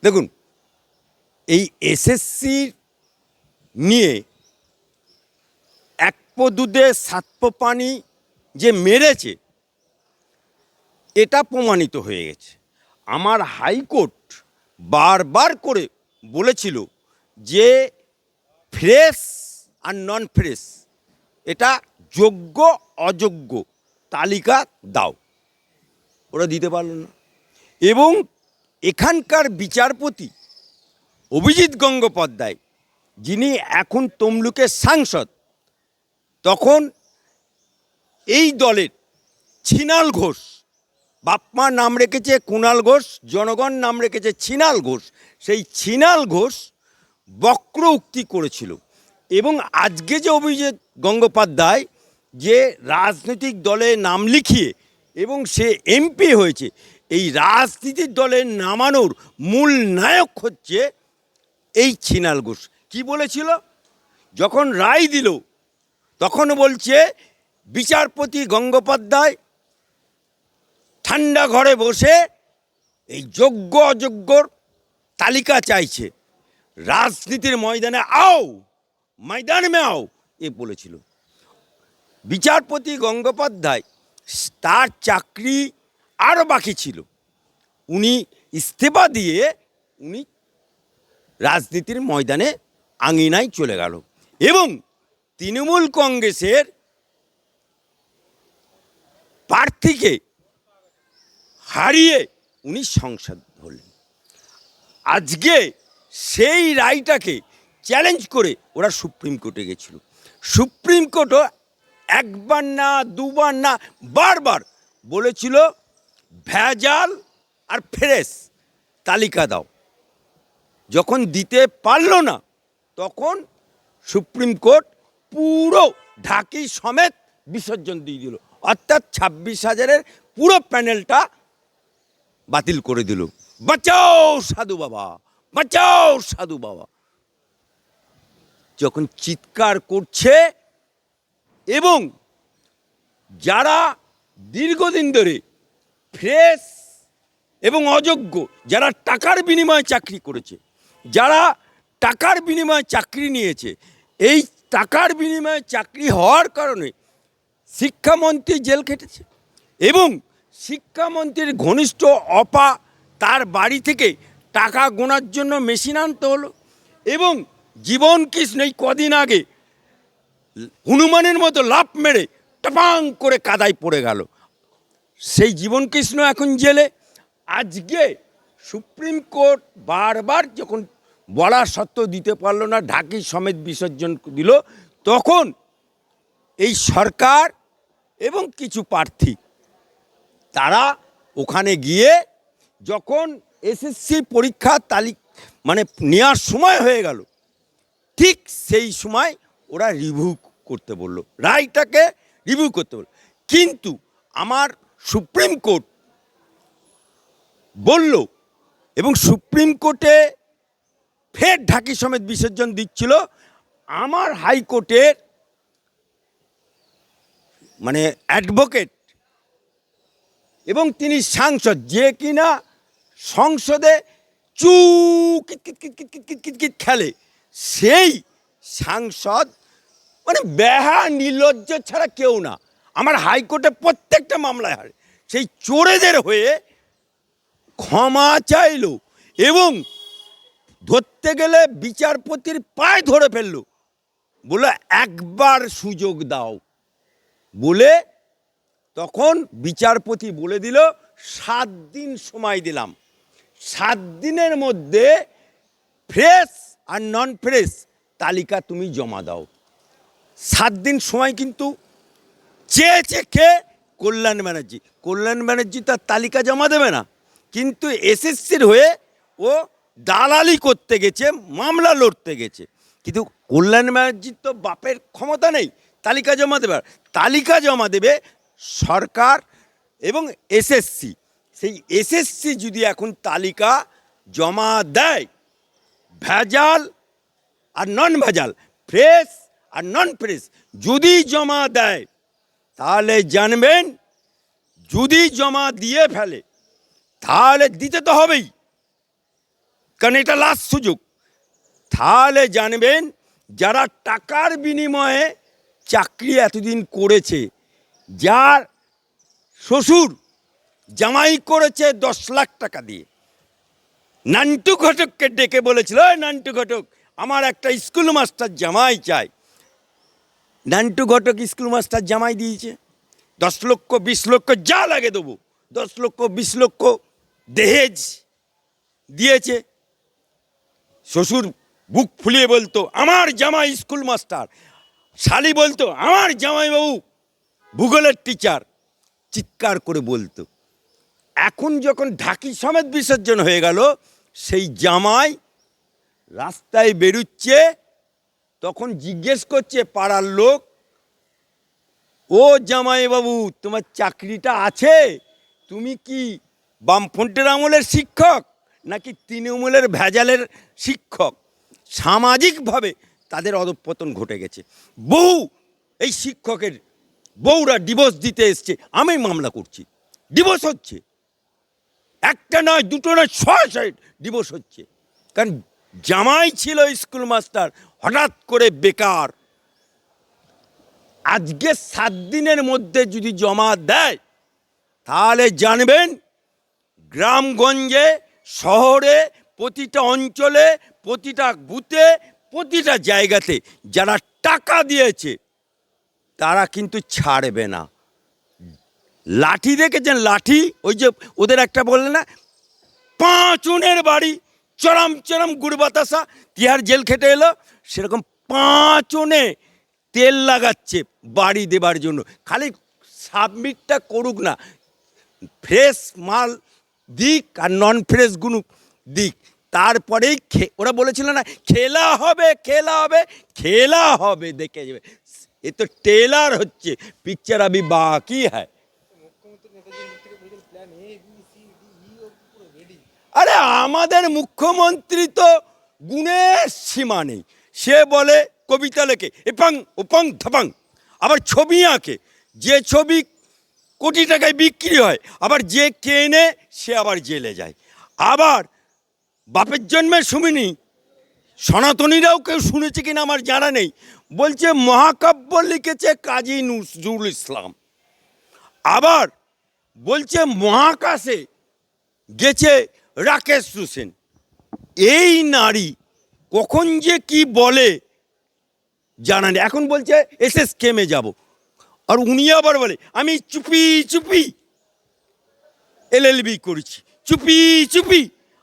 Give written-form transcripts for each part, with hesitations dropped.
দেখুন, এই এসএসসি নিয়ে এক পো দুধে সাত পো পানি যে মেরেছে, এটা প্রমাণিত হয়ে গেছে। আমার হাইকোর্ট বারবার করে বলেছিল যে ফ্রেশ আর নন ফ্রেশ, এটা যোগ্য অযোগ্য তালিকা দাও, ওরা দিতে পারল না। এবং এখানকার বিচারপতি অভিজিৎ গঙ্গোপাধ্যায়, যিনি এখন তমলুকের সাংসদ, তখন এই দলের ছিনাল ঘোষ, বাপ্পা নাম রেখেছে কুণাল ঘোষ, জনগণ নাম রেখেছে ছিনাল ঘোষ, সেই ছিনাল ঘোষ বক্র উক্তি করেছিল। এবং আজকে যে অভিজিৎ গঙ্গোপাধ্যায় যে রাজনৈতিক দলে নাম লিখিয়ে এবং সে এমপি হয়েছে, এই রাজনীতির দলে নামানোর মূল নায়ক হচ্ছে এই ছিনাল ঘোষ। কি বলেছিল যখন রায় দিল, তখন বলছে বিচারপতি গঙ্গোপাধ্যায় ঠান্ডা ঘরে বসে এই যোগ্য অযোগ্যর তালিকা চাইছে, রাজনীতির ময়দানে আও, ময়দান মে আও, এ বলেছিল। বিচারপতি গঙ্গোপাধ্যায়, তার চাকরি আরও বাকি ছিল, উনি ইস্তফা দিয়ে উনি রাজনীতির ময়দানে আঙিনায় চলে গেল এবং তৃণমূল কংগ্রেসের প্রার্থীকে হারিয়ে উনি সংসদ হলেন। আজকে সেই রায়টাকে চ্যালেঞ্জ করে ওরা সুপ্রিম কোর্টে গেছিল। সুপ্রিম কোর্টও একবার না দুবার না বারবার বলেছিল ভেজাল আর ফ্রেশ তালিকা দাও। যখন দিতে পারল না, তখন সুপ্রিম কোর্ট পুরো ঢাকি সমেত বিসর্জন দিয়ে দিল, অর্থাৎ 26,000-এর পুরো প্যানেলটা বাতিল করে দিল। বাঁচাও সাধু বাবা, বাঁচাও সাধু বাবা যখন চিৎকার করছে, এবং যারা দীর্ঘদিন ধরে ফ্রেশ এবং অযোগ্য, যারা টাকার বিনিময়ে চাকরি করেছে, যারা টাকার বিনিময়ে চাকরি নিয়েছে, এই টাকার বিনিময়ে চাকরি হওয়ার কারণে শিক্ষামন্ত্রী জেল খেটেছে এবং শিক্ষামন্ত্রীর ঘনিষ্ঠ অপা, তার বাড়ি থেকে টাকা গোনার জন্য মেশিন আনতে হলো। এবং জীবন কৃষ্ণ এই কদিন আগে হনুমানের মতো লাফ মেরে টপাং করে কাদায় পড়ে গেল, সেই জীবন কৃষ্ণ এখন জেলে। আজকে সুপ্রিম কোর্ট বারবার যখন বলা সত্ত্বেও দিতে পারলো না, ঢাকি সমেত বিসর্জন দিল, তখন এই সরকার এবং কিছু প্রার্থী তারা ওখানে গিয়ে যখন এসএসসি পরীক্ষা মানে নেওয়ার সময় হয়ে গেল, ঠিক সেই সময় ওরা রিভিউ করতে বলল, রায়টাকে রিভিউ করতে বলল। কিন্তু আমার সুপ্রিম কোর্ট বলল, এবং সুপ্রিম কোর্টে ফের ঢাকি সমেত বিসর্জন দিচ্ছিল আমার হাইকোর্টের মানে অ্যাডভোকেট, এবং তিনি সাংসদ, যে কিনা সংসদে চু কিট খেলে, সেই সাংসদ মানে বেহা নির্লজ্জ ছাড়া কেউ না। আমার হাইকোর্টে প্রত্যেকটা মামলায় হারে, সেই চোরেদের হয়ে ক্ষমা চাইল এবং ধরতে গেলে বিচারপতির পায়ে ধরে ফেলল, বলে একবার সুযোগ দাও বলে। তখন বিচারপতি বলে দিল 7 দিন সময় দিলাম, 7 দিনের মধ্যে ফ্রেশ আর নন ফ্রেশ তালিকা তুমি জমা দাও। 7 দিন সময় কিন্তু চেয়েছে কে? কল্যাণ ব্যানার্জি। কল্যাণ ব্যানার্জি তার তালিকা জমা দেবে না, কিন্তু এসএসসির হয়ে ও দালালি করতে গেছে, মামলা লড়তে গেছে। কিন্তু কল্যাণ ব্যানার্জির তো বাপের ক্ষমতা নেই তালিকা জমা দেবার, তালিকা জমা দেবে সরকার এবং এসএসসি। সেই এসএসসি যদি এখন তালিকা জমা দেয়, ভেজাল আর নন ভেজাল, ফ্রেশ আর নন ফ্রেশ যদি জমা দেয়, তাহলে জানবেন, যদি জমা দিয়ে ফেলে তাহলে দিতে তো হবেই, কারণ এটা লাস্ট সুযোগ। তাহলে জানবেন যারা টাকার বিনিময়ে চাকরি এতদিন করেছে, যার শ্বশুর জামাই করেছে 10 লাখ টাকা দিয়ে, নান্টু ঘটককে ডেকে বলেছিল, ওই নান্টু ঘটক আমার একটা স্কুল মাস্টার জামাই চাই। নান্টু ঘটক স্কুল মাস্টার জামাই দিয়েছে, 10 লক্ষ 20 লক্ষ যা লাগে দেবো, 10 লক্ষ 20 লক্ষ দহেজ দিয়েছে। শ্বশুর বুক ফুলিয়ে বলতো আমার জামাই স্কুল মাস্টার, শালি বলতো আমার জামাইবাবু ভূগোলের টিচার, চিৎকার করে বলতো। এখন যখন ঢাকি সমেত বিসর্জন হয়ে গেল, সেই জামাই রাস্তায় বেরুচ্ছে, তখন জিজ্ঞেস করছে পাড়ার লোক, ও জামাইবাবু তোমার চাকরিটা আছে? তুমি কি বামফ্রন্টের আমলের শিক্ষক নাকি তৃণমূলের ভেজালের শিক্ষক? সামাজিকভাবে তাদের অধঃপতন ঘটে গেছে। বহু এই শিক্ষকের বউরা ডিভোর্স দিতে এসছে, আমি মামলা করছি, ডিভোর্স হচ্ছে, একটা নয় দুটো নয় 6 ডিভোর্স হচ্ছে। কারণ জামাই ছিল স্কুল মাস্টার, হঠাৎ করে বেকার। আজকে 7 দিনের মধ্যে যদি জমা দেয়, তাহলে জানবেন গ্রামগঞ্জে, শহরে, প্রতিটা অঞ্চলে, প্রতিটা বুথে, প্রতিটা জায়গাতে যারা টাকা দিয়েছে তারা কিন্তু ছাড়বে না। লাঠি দেখেছেন? লাঠি, ওই যে ওদের একটা বললে না 5 উনের বাড়ি, চরম চরম গুড় বাতাসা, তিহার জেল খেটে এলো, সেরকম 5 উনে তেল লাগাচ্ছে বাড়ি দেবার জন্য। খালি সাবমিটটা করুক না, ফ্রেশ মাল দিক আর নন ফ্রেশগুলো দিক, তারপরেই ওরা বলেছিল না খেলা হবে খেলা হবে খেলা হবে, দেখে যাবে। এ তো টেলার হচ্ছে, পিকচার আবি বাকি হ্যায়। আরে আমাদের মুখ্যমন্ত্রী তো গুণের সীমা নেই। সে বলে কবিতা লেখে এপাং ওপাং ধপাং, আবার ছবি আঁকে, যে ছবি কোটি টাকায় বিক্রি হয়, আবার যে কেনে সে আবার জেলে যায়। আবার বাপের জন্মে শুনিনি, সনাতনীরাও কেউ শুনেছে কিনা আমার জানা নেই, বলছে মহাকাব্য লিখেছে কাজী নজরুল ইসলাম। আবার বলছে মহাকাশে গেছে রাকেশ রোশন। এই নারী কখন যে কি বলে জানা নেই। এখন বলছে এসএস কেমে যাব, আর উনি আবার বলে আমি চুপি চুপি এলএলবি করেছি, চুপি চুপি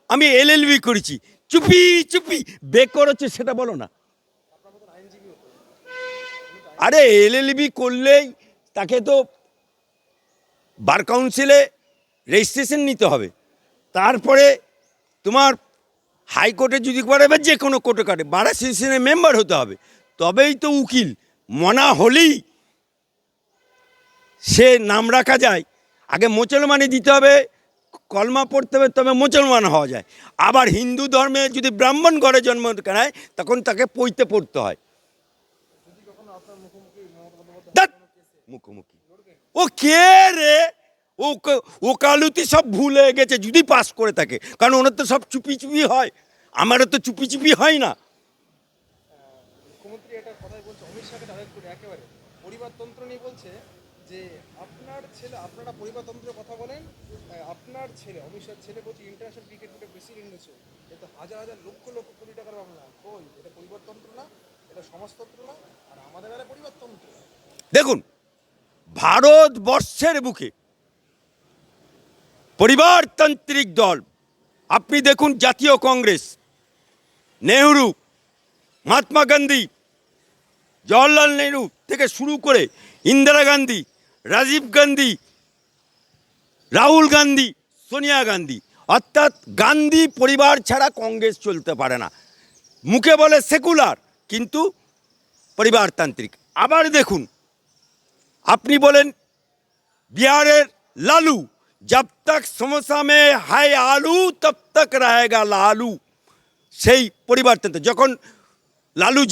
আমি এলএলবি করেছি, চুপি চুপি বেকর হচ্ছে সেটা বলো না। আরে এলএলবি করলেই তাকে তো বার কাউন্সিলে রেজিস্ট্রেশন নিতে হবে, তারপরে তোমার হাইকোর্টে যদি করে বা যে কোনো কোর্টে কাটে বার অ্যাসোসিয়েশনের মেম্বার হতে হবে, তবেই তো উকিল মনা হলেই সে নাম রাখা যায়। আগে মুসলমানি দিতে হবে, কলমা পড়তে হবে, তবে মুসলমান হওয়া যায়। আবার হিন্দু ধর্মে যদি ব্রাহ্মণ ঘরে জন্ম নেয় তখন তাকে পইতে পড়তে হয়। মুখোমুখি ও কে রে, ওকালতি সব ভুলে গেছে যদি পাস করে থাকে, কারণ ওনার তো সব চুপি চুপি হয়, আমারও তো চুপি চুপি হয় না। মুখ্যমন্ত্রী এটা কথাই বলছে, অমিত শাহকে টার্গেট করে একেবারে পরিবারতন্ত্র নিয়ে বলছে যে আপনার ছেলে, আপনারা পরিবারতন্ত্রের কথা বলেন, আপনার ছেলে অমিত শাহের ছেলে বলছে ইন্টারন্যাশনাল ক্রিকেট বোর্ডের প্রেসিডেন্ট হয়েছে, এটা হাজার হাজার লক্ষ লক্ষ কোটি টাকার মামলা। কই এটা পরিবারতন্ত্র না, এটা সমাজতন্ত্র না, আর আমাদের বেলায় পরিবারতন্ত্র। দেখুন ভারতবর্ষের বুকে পরিবারতান্ত্রিক দল, আপনি দেখুন জাতীয় কংগ্রেস, নেহরু, মহাত্মা গান্ধী, জওহরলাল নেহরু থেকে শুরু করে ইন্দিরা গান্ধী, রাজীব গান্ধী, রাহুল গান্ধী, সোনিয়া গান্ধী, অর্থাৎ গান্ধী পরিবার ছাড়া কংগ্রেস চলতে পারে না। মুখে বলে সেকুলার কিন্তু পরিবারতান্ত্রিক। আবার দেখুন আপনি বলেন বিহারের লালু, जब तक समोसा में है आलू तब तक रहेगा लालू, সেই পরিবারতন্ত্র। যখন লালু